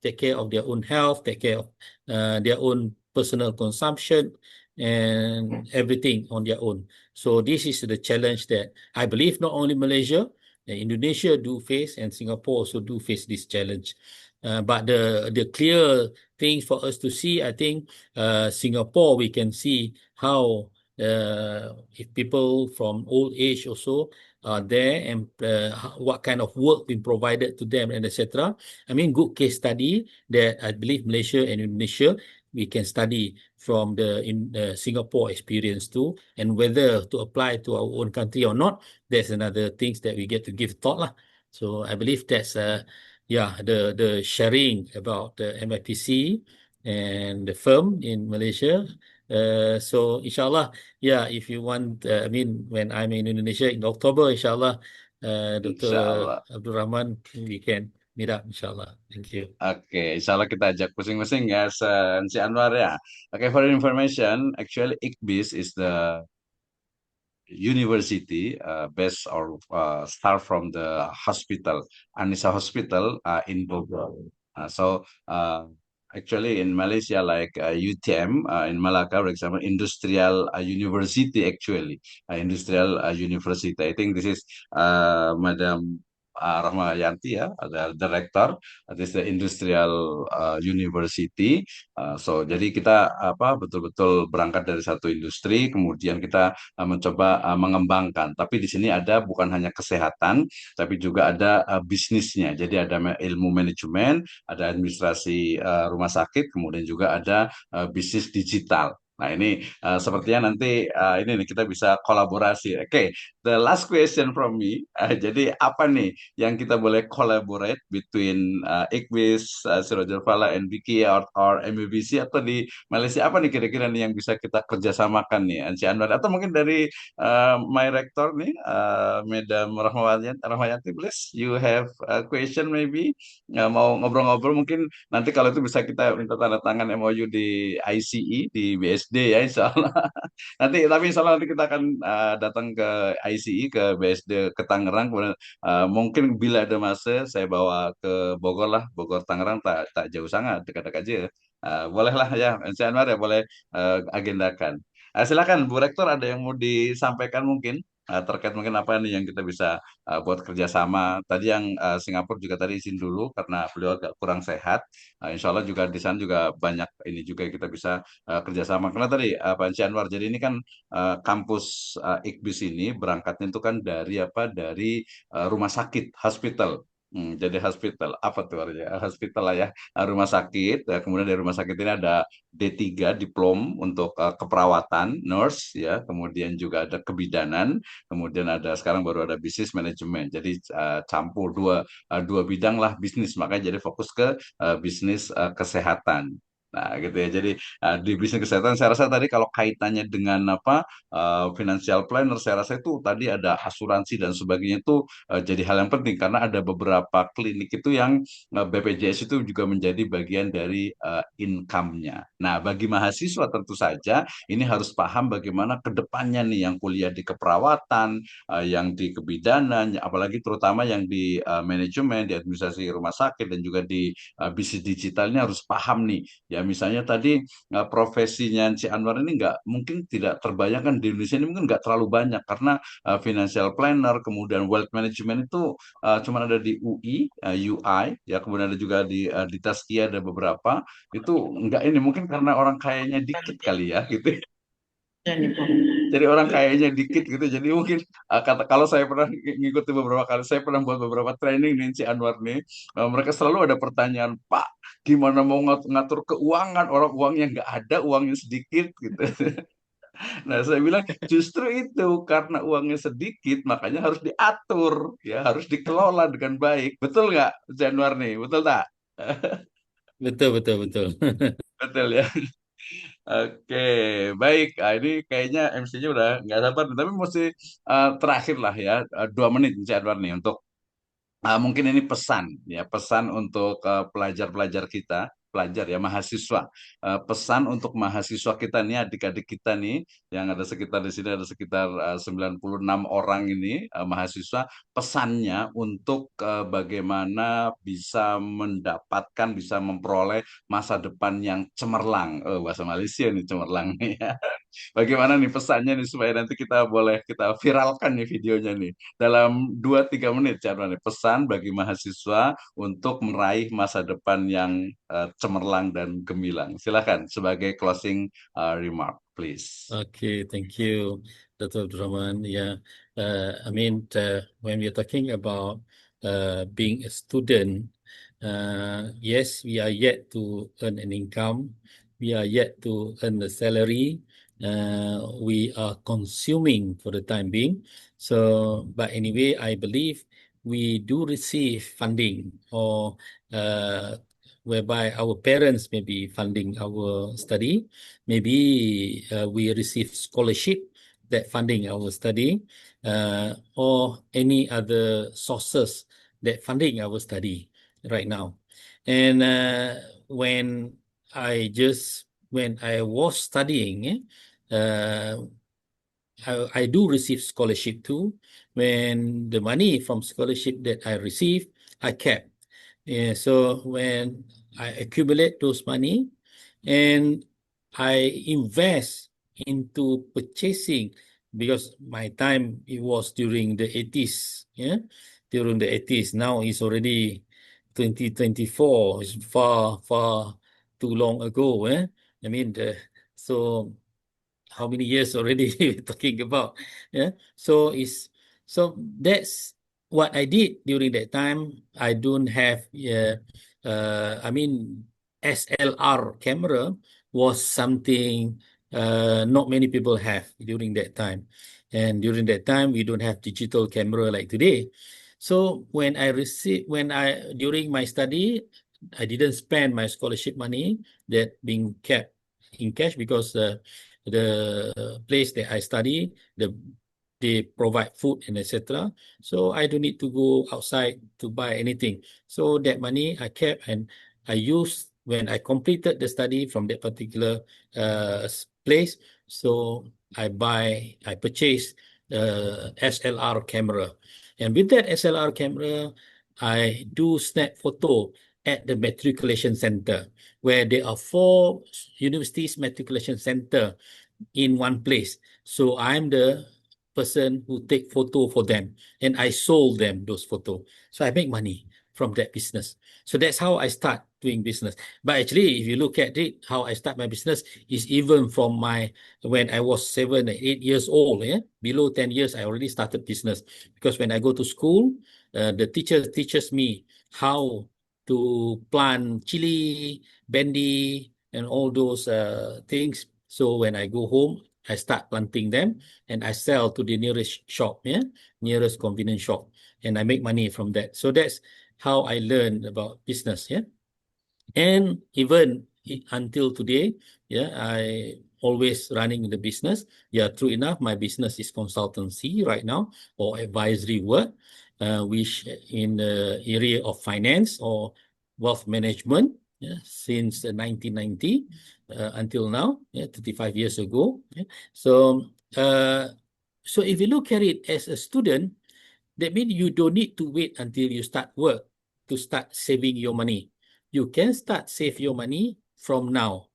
take care of their own health, take care of their own personal consumption and everything on their own. So this is the challenge that I believe not only Malaysia, Indonesia do face, and Singapore also do face this challenge. But the clear things for us to see, I think Singapore, we can see how if people from old age also are there, and what kind of work being provided to them, and etc. I mean, good case study that I believe Malaysia and Indonesia, we can study from the Singapore experience too, and whether to apply to our own country or not, that's another things that we get to give thought lah. So I believe that's the sharing about the MIPC and the firm in Malaysia. So inshallah, if you want, I mean, when I'm in Indonesia in October, inshallah, Dr.
Insyaallah.
Abdul Rahman, we can meet up, inshallah. Thank you.
Oke, insyaallah kita ajak pusing-pusing ya, si Anwar ya. Okay, for your information, actually IKBIS is the university based or start from the hospital, Anissa Hospital in Bogor. Actually in Malaysia, like UTM in Malacca, for example, Industrial University actually, Industrial University. I think this is Madam Rahmayanti ya, ada direktur, that is the Industrial University. Jadi kita betul-betul berangkat dari satu industri, kemudian kita mencoba mengembangkan. Tapi di sini ada bukan hanya kesehatan, tapi juga ada bisnisnya. Jadi ada ilmu manajemen, ada administrasi rumah sakit, kemudian juga ada bisnis digital. Nah, ini sepertinya nanti ini nih kita bisa kolaborasi. Oke, the last question from me. Jadi apa nih yang kita boleh collaborate between Iqbis, Sirajul Falah, and Vicky or MUBC atau di Malaysia, apa nih kira-kira nih yang bisa kita kerjasamakan nih, Anci Anwar, atau mungkin dari my rector nih, Madam Rahmayanti, please, you have a question maybe, mau ngobrol-ngobrol mungkin nanti kalau itu bisa kita minta tanda tangan MOU di ICE, di BSD ya insya Allah. Tapi insya Allah nanti kita akan datang ke ICE, ke BSD, ke Tangerang. Kemudian mungkin bila ada masa saya bawa ke Bogor lah, Bogor Tangerang tak jauh sangat, dekat-dekat aja. Bolehlah ya, Insya Anwar ya boleh agendakan. Silakan Bu Rektor, ada yang mau disampaikan mungkin terkait mungkin apa nih yang kita bisa buat kerjasama. Tadi yang Singapura juga tadi izin dulu karena beliau agak kurang sehat. Insya Allah juga di sana juga banyak ini juga yang kita bisa kerjasama. Karena tadi Pak Encik Anwar, jadi ini kan kampus Iqbis ini berangkatnya itu kan dari dari rumah sakit, hospital. Jadi hospital, apa tuh artinya? Hospital lah ya, rumah sakit. Kemudian dari rumah sakit ini ada D3 diplom untuk keperawatan, nurse ya. Kemudian juga ada kebidanan, kemudian ada sekarang baru ada bisnis manajemen. Jadi campur dua bidang lah bisnis. Makanya jadi fokus ke bisnis kesehatan. Nah, gitu ya. Jadi di bisnis kesehatan saya rasa tadi kalau kaitannya dengan financial planner, saya rasa itu tadi ada asuransi dan sebagainya itu jadi hal yang penting karena ada beberapa klinik itu yang BPJS itu juga menjadi bagian dari income-nya. Nah, bagi mahasiswa tentu saja ini harus paham bagaimana ke depannya nih yang kuliah di keperawatan, yang di kebidanan, apalagi terutama yang di manajemen, di administrasi rumah sakit dan juga di bisnis digital ini harus paham nih. Ya misalnya tadi profesinya si Anwar ini nggak mungkin tidak terbayangkan di Indonesia ini mungkin nggak terlalu banyak karena financial planner kemudian wealth management itu cuma ada di UI, UI ya kemudian ada juga di Taskia ada beberapa itu nggak ini mungkin karena orang kayanya dikit kali ya gitu. Jadi orang kayaknya dikit gitu. Jadi mungkin kalau saya pernah ngikuti beberapa kali, saya pernah buat beberapa training nih si Anwar nih. Mereka selalu ada pertanyaan, Pak, gimana mau ngatur keuangan orang uangnya nggak ada, uangnya sedikit gitu. Nah, saya bilang justru itu karena uangnya sedikit, makanya harus diatur, ya harus dikelola dengan baik. Betul nggak, Januar nih? Betul tak?
Betul, betul, betul.
Betul ya. Oke, baik. Ini kayaknya MC-nya udah nggak sabar, tapi mesti terakhir lah ya, 2 menit Cik Anwar nih untuk mungkin ini pesan ya, pesan untuk pelajar-pelajar kita, pelajar ya mahasiswa. Pesan untuk mahasiswa kita nih, adik-adik kita nih, yang ada sekitar di sini ada sekitar 96 orang ini mahasiswa. Pesannya untuk bagaimana bisa mendapatkan, bisa memperoleh masa depan yang cemerlang. Bahasa Malaysia nih cemerlang nih ya. Bagaimana nih pesannya nih supaya nanti kita boleh kita viralkan nih videonya nih dalam 2-3 menit cara nih pesan bagi mahasiswa untuk meraih masa depan yang cemerlang dan gemilang. Silakan sebagai closing remark, please.
Okay, thank you, Dr. Abdul Rahman. Yeah, when we're talking about being a student, yes, we are yet to earn an income. We are yet to earn the salary. We are consuming for the time being. So, but anyway, I believe we do receive funding or whereby our parents may be funding our study. Maybe we receive scholarship that funding our study or any other sources that funding our study right now. And when I was studying, I do receive scholarship too. When the money from scholarship that I received, I kept. So when I accumulate those money and I invest into purchasing, because my time it was during the 80s, yeah, during the 80s. Now it's already 2024. It's far, far too long ago. I mean, so how many years already we're talking about? Yeah. So that's what I did during that time. I don't have I mean, SLR camera was something not many people have during that time. And during that time, we don't have digital camera like today. So during my study, I didn't spend my scholarship money that being kept in cash because the place that I study, they provide food and etc. So I don't need to go outside to buy anything. So that money I kept and I used when I completed the study from that particular place. So I purchased SLR camera. And with that SLR camera, I do snap photo at the matriculation center, where there are 4 universities matriculation center in one place. So I'm the person who take photo for them, and I sold them those photo. So I make money from that business. So that's how I start doing business. But actually, if you look at it, how I start my business is even from when I was 7 or 8 years old. Below 10 years, I already started business. Because when I go to school, the teacher teaches me how to plant chili, bendi, and all those things. So when I go home, I start planting them and I sell to the nearest shop, nearest convenience shop, and I make money from that. So that's how I learned about business, And even until today, I always running the business. True enough, my business is consultancy right now or advisory work, which in the area of finance or wealth management, since 1990 until now, 35 years ago. So, so if you look at it as a student, that means you don't need to wait until you start work to start saving your money. You can start save your money from now.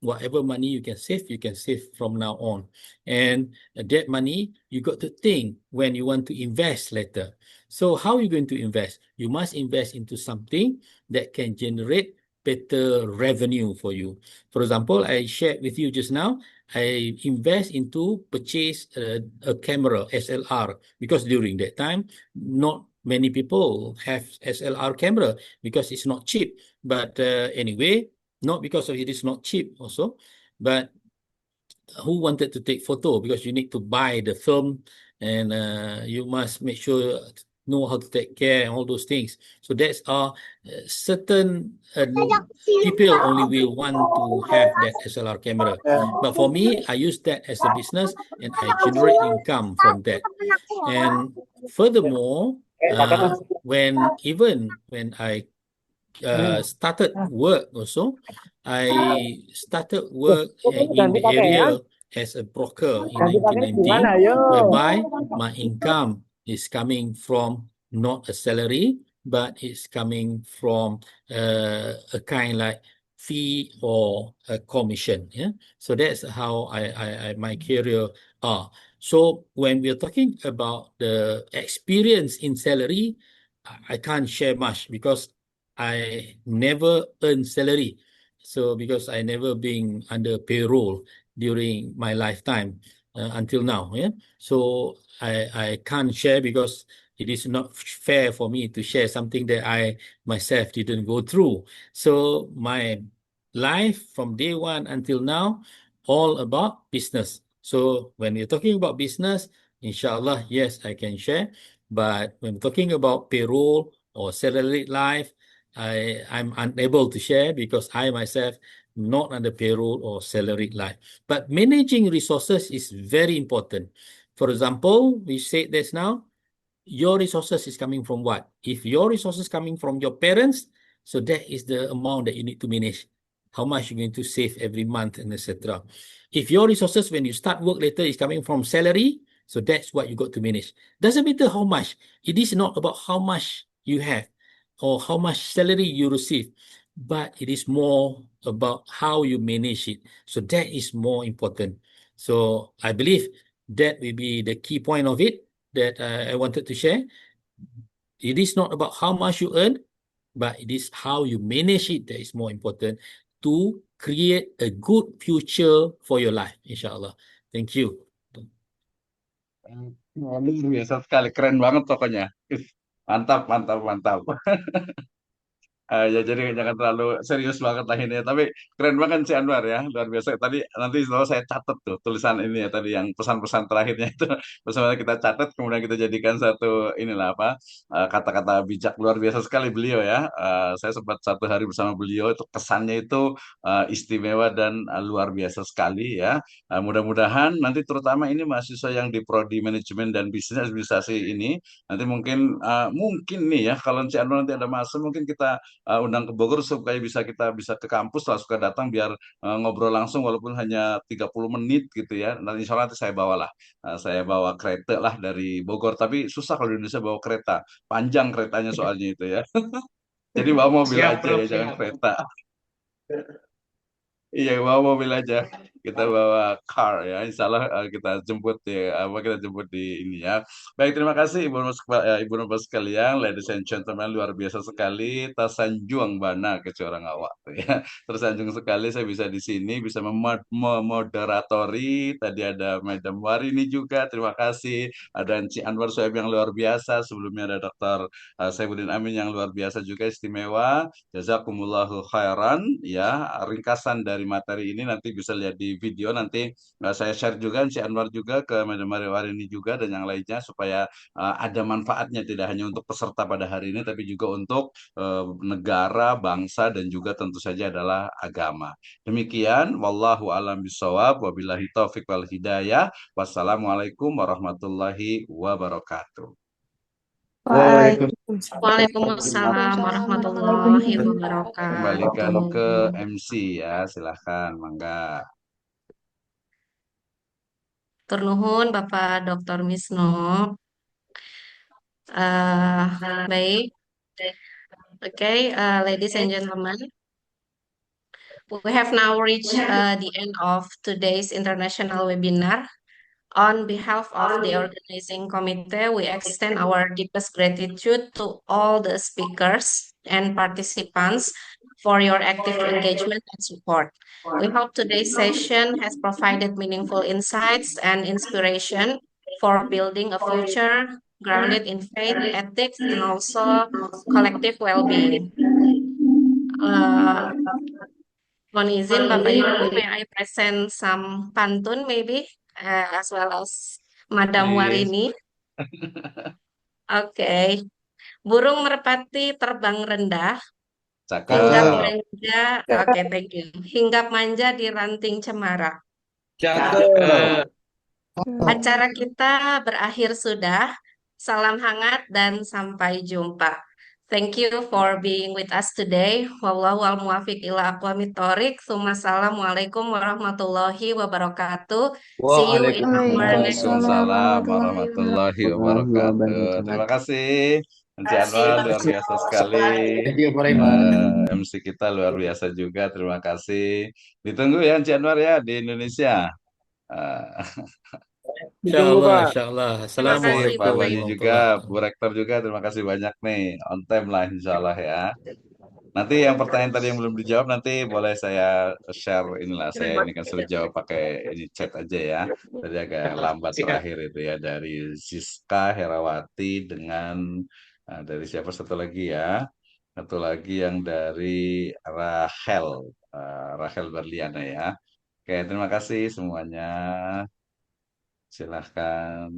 Whatever money you can save from now on. And that money, you got to think when you want to invest later. So how are you going to invest? You must invest into something that can generate better revenue for you. For example, I shared with you just now, I invest into purchase a camera, SLR, because during that time, not many people have SLR camera because it's not cheap. But anyway, not because of it is not cheap also, but who wanted to take photo? Because you need to buy the film and you must make sure know how to take care and all those things. So that's certain people only will want to have that SLR camera. But for me, I use that as a business and I generate income from that. And furthermore, when I started work also, I started work in the area as a broker in 1990, whereby my income is coming from not a salary, but it's coming from a kind like fee or a commission. So that's how my career are. So when we're talking about the experience in salary, I can't share much because I never earn salary. So because I never been under payroll during my lifetime until now. So I can't share because it is not fair for me to share something that I myself didn't go through. So my life from day one until now, all about business. So when we're talking about business, inshallah, yes, I can share. But when talking about payroll or salaried life, I'm unable to share because I myself not under payroll or salaried life. But managing resources is very important. For example, we said this now, your resources is coming from what? If your resources coming from your parents, so that is the amount that you need to manage. How much you're going to save every month and etc. If your resources when you start work later is coming from salary, so that's what you got to manage. Doesn't matter how much. It is not about how much you have or how much salary you receive, but it is more about how you manage it. So that is more important. So I believe that will be the key point of it that I wanted to share. it is not about how much you earn, but it is how you manage it that is more important to create a good future for your life, insyaAllah. Thank you.
Luar biasa sekali, keren banget pokoknya. Mantap, mantap, mantap. Ya jadi jangan terlalu serius banget lah ini ya. Tapi keren banget si Anwar ya, luar biasa. Tadi nanti selalu saya catat tuh tulisan ini ya tadi yang pesan-pesan terakhirnya itu. Bersama kita catat, kemudian kita jadikan satu inilah apa kata-kata bijak luar biasa sekali beliau ya. Saya sempat satu hari bersama beliau itu kesannya itu istimewa dan luar biasa sekali ya. Mudah-mudahan nanti terutama ini mahasiswa yang di prodi manajemen dan bisnis administrasi ini nanti mungkin nih ya kalau si Anwar nanti ada masa mungkin kita undang ke Bogor supaya kita bisa ke kampus lah suka datang biar ngobrol langsung walaupun hanya 30 menit gitu ya. Nanti insya Allah nanti saya bawa kereta lah dari Bogor tapi susah kalau di Indonesia bawa kereta panjang keretanya soalnya itu ya. Jadi bawa mobil
Siap,
aja
Prof,
ya jangan
siap.
kereta. Iya, bawa mobil aja. Kita bawa car ya. Insya Allah kita jemput di ini ya. Baik, terima kasih Ibu Nurul sekalian, ladies and gentlemen, luar biasa sekali. Tasanjuang bana ke orang awak tuh ya. Tersanjung sekali saya bisa di sini, bisa memoderatori. Tadi ada Madam Warini juga, terima kasih. Ada Enci Anwar Soeb yang luar biasa. Sebelumnya ada Dr. Saifuddin Amin yang luar biasa juga istimewa. Jazakumullahu khairan ya, ringkasan dari materi ini nanti bisa lihat di video nanti saya share juga si Anwar juga ke Madam Mariwar ini juga dan yang lainnya supaya ada manfaatnya tidak hanya untuk peserta pada hari ini tapi juga untuk negara, bangsa dan juga tentu saja adalah agama. Demikian wallahu alam bisawab wabillahi taufik wal hidayah. Wassalamualaikum warahmatullahi wabarakatuh.
Waalaikumsalam.
Waalaikumsalam warahmatullahi
Kembalikan
wabarakatuh.
ke MC ya, silahkan, mangga.
Tur nuhun Bapak Dr. Misno. Baik, ladies and gentlemen, we have now reached the end of today's international webinar. On behalf of the organizing committee, we extend our deepest gratitude to all the speakers and participants for your active engagement and support. We hope today's session has provided meaningful insights and inspiration for building a future grounded in faith, ethics, and also collective well-being. Mohon izin Bapak Ibu, may I present some pantun maybe, as well as Madam
Please.
Warini. Oke. Burung merpati terbang rendah, hinggap
Cakep.
manja, thank you. Hinggap manja di ranting cemara.
Cakep.
Acara kita berakhir sudah. Salam hangat dan sampai jumpa. Thank you for being with us today. Wallahu wal muwafiq ila aqwamit thoriq. Assalamualaikum warahmatullahi wabarakatuh. See you in our next
Waalaikumsalam warahmatullahi wabarakatuh. Terima kasih. Encik Anwar luar biasa sekali.
Thank you very much.
MC kita luar biasa juga. Terima kasih. Ditunggu ya Encik Anwar ya di Indonesia.
InsyaAllah, insyaAllah.
Terima kasih
Assalamualaikum
Pak Bayu
warahmatullahi
juga,
wabarakatuh.
Bu Rektor juga, terima kasih banyak nih, on time lah insya Allah ya. Nanti yang pertanyaan tadi yang belum dijawab nanti boleh saya share inilah, saya ini kan sudah jawab pakai ini chat aja ya. Tadi agak lambat terakhir itu ya dari Siska Herawati dengan dari siapa satu lagi ya, satu lagi yang dari Rachel Berliana ya. Oke, terima kasih semuanya. Silahkan.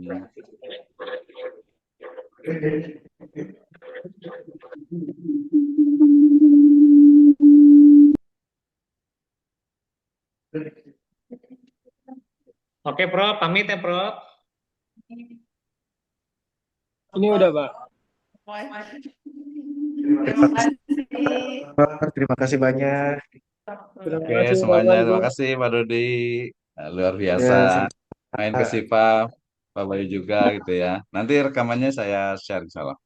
Oke, Prof. Pamit ya, Prof.
Ini udah, Pak.
Terima kasih.
Terima kasih banyak.
Terima
Oke,
kasih,
semuanya
Bapak, Ibu.
terima kasih Pak Dodi. Luar
Ya,
biasa.
sama-sama.
Main ke Sipa, Pak Bayu juga gitu ya. Nanti rekamannya saya share insya Allah.